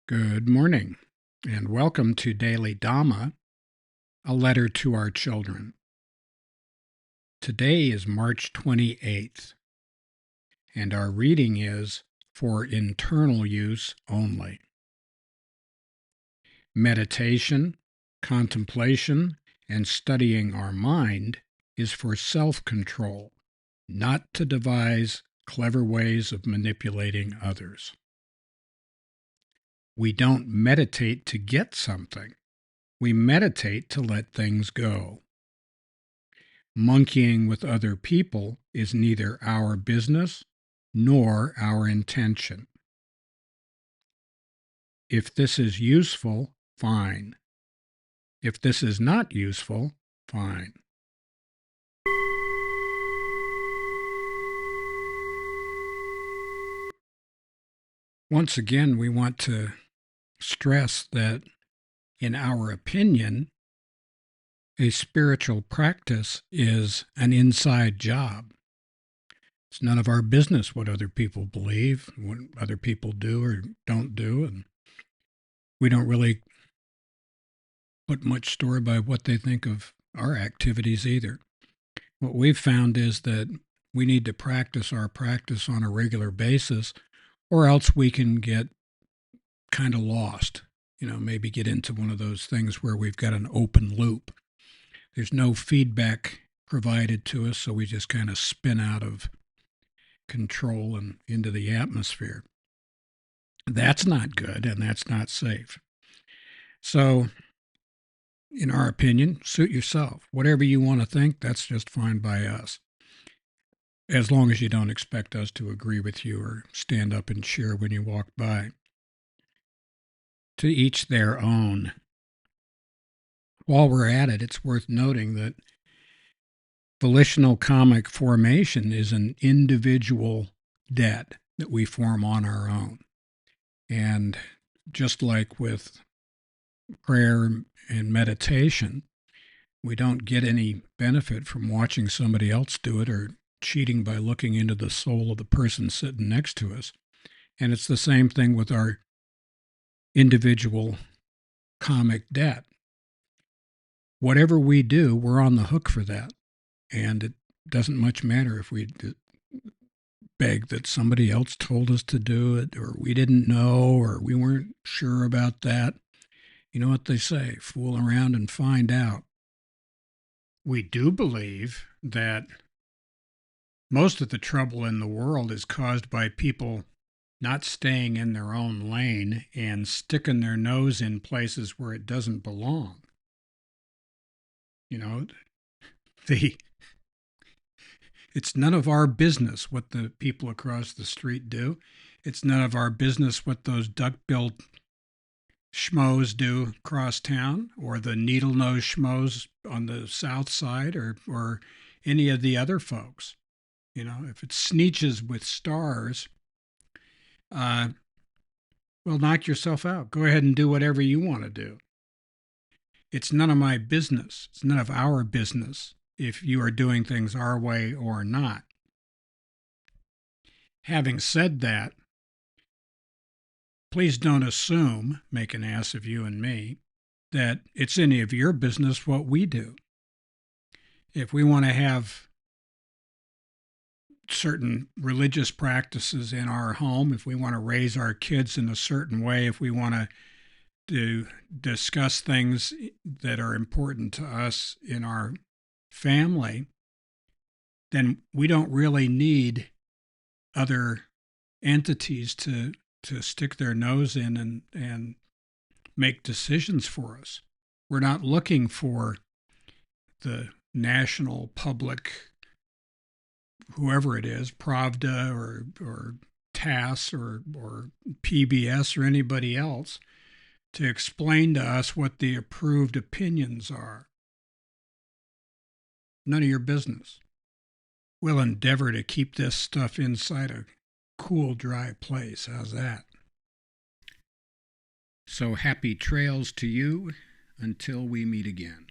Good morning, and welcome to Daily Dhamma, a letter to our children. Today is March 28th, and our reading is for internal use only. Meditation, contemplation, and studying our mind is for self-control, not to devise clever ways of manipulating others. We don't meditate to get something. We meditate to let things go. Monkeying with other people is neither our business nor our intention. If this is useful, fine. If this is not useful, fine. Once again, we want to stress that, in our opinion, a spiritual practice is an inside job. It's none of our business what other people believe, what other people do or don't do, and we don't really put much store by what they think of our activities either. What we've found is that we need to practice our practice on a regular basis, or else we can get kind of lost, maybe get into one of those things where we've got an open loop. There's no feedback provided to us, so we just kind of spin out of control and into the atmosphere. That's not good, and that's not safe. So, in our opinion, suit yourself. Whatever you want to think, that's just fine by us, as long as you don't expect us to agree with you or stand up and cheer when you walk by. To each their own. While we're at it, it's worth noting that volitional karmic formation is an individual debt that we form on our own. And just like with prayer and meditation, we don't get any benefit from watching somebody else do it or cheating by looking into the soul of the person sitting next to us. And it's the same thing with our individual karmic debt. Whatever we do, we're on the hook for that. And it doesn't much matter if we beg that somebody else told us to do it, or we didn't know, or we weren't sure about that. You know what they say, fool around and find out. We do believe that most of the trouble in the world is caused by people not staying in their own lane and sticking their nose in places where it doesn't belong. It's none of our business what the people across the street do. It's none of our business what those duck-billed schmoes do across town, or the needle-nosed schmoes on the south side, or any of the other folks. If it sneeches with stars, well, knock yourself out. Go ahead and do whatever you want to do. It's none of my business. It's none of our business if you are doing things our way or not. Having said that, please don't assume, make an ass of you and me, that it's any of your business what we do. If we want to have certain religious practices in our home, if we want to raise our kids in a certain way, if we want to discuss things that are important to us in our family, then we don't really need other entities to stick their nose in and make decisions for us. We're not looking for the national public, whoever it is, Pravda or TASS or PBS or anybody else, to explain to us what the approved opinions are. None of your business. We'll endeavor to keep this stuff inside a cool, dry place. How's that? So happy trails to you until we meet again.